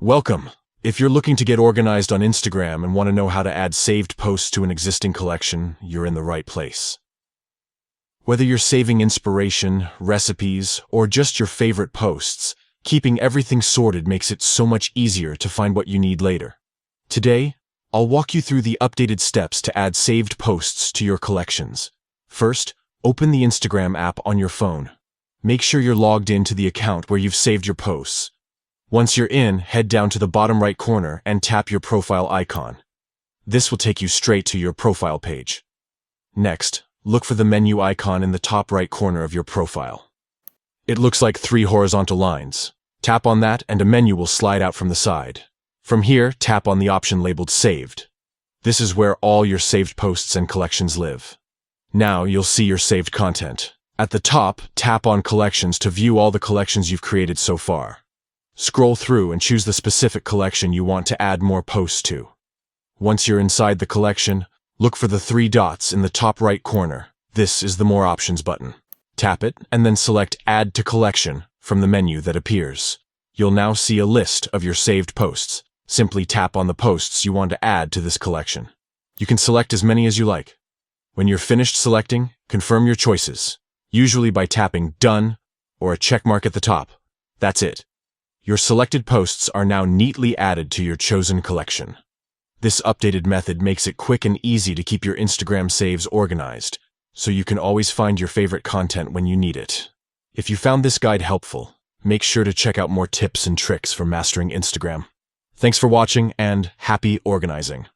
Welcome! If you're looking to get organized on Instagram and want to know how to add saved posts to an existing collection, you're in the right place. Whether you're saving inspiration, recipes, or just your favorite posts, keeping everything sorted makes it so much easier to find what you need later. Today, I'll walk you through the updated steps to add saved posts to your collections. First, open the Instagram app on your phone. Make sure you're logged into the account where you've saved your posts. Once you're in, head down to the bottom right corner and tap your profile icon. This will take you straight to your profile page. Next, look for the menu icon in the top right corner of your profile. It looks like 3 horizontal lines. Tap on that and a menu will slide out from the side. From here, tap on the option labeled Saved. This is where all your saved posts and collections live. Now you'll see your saved content. At the top, tap on Collections to view all the collections you've created so far. Scroll through and choose the specific collection you want to add more posts to. Once you're inside the collection, look for the 3 dots in the top right corner. This is the More Options button. Tap it and then select Add to Collection from the menu that appears. You'll now see a list of your saved posts. Simply tap on the posts you want to add to this collection. You can select as many as you like. When you're finished selecting, confirm your choices, usually by tapping Done or a check mark at the top. That's it. Your selected posts are now neatly added to your chosen collection. This updated method makes it quick and easy to keep your Instagram saves organized, so you can always find your favorite content when you need it. If you found this guide helpful, make sure to check out more tips and tricks for mastering Instagram. Thanks for watching and happy organizing!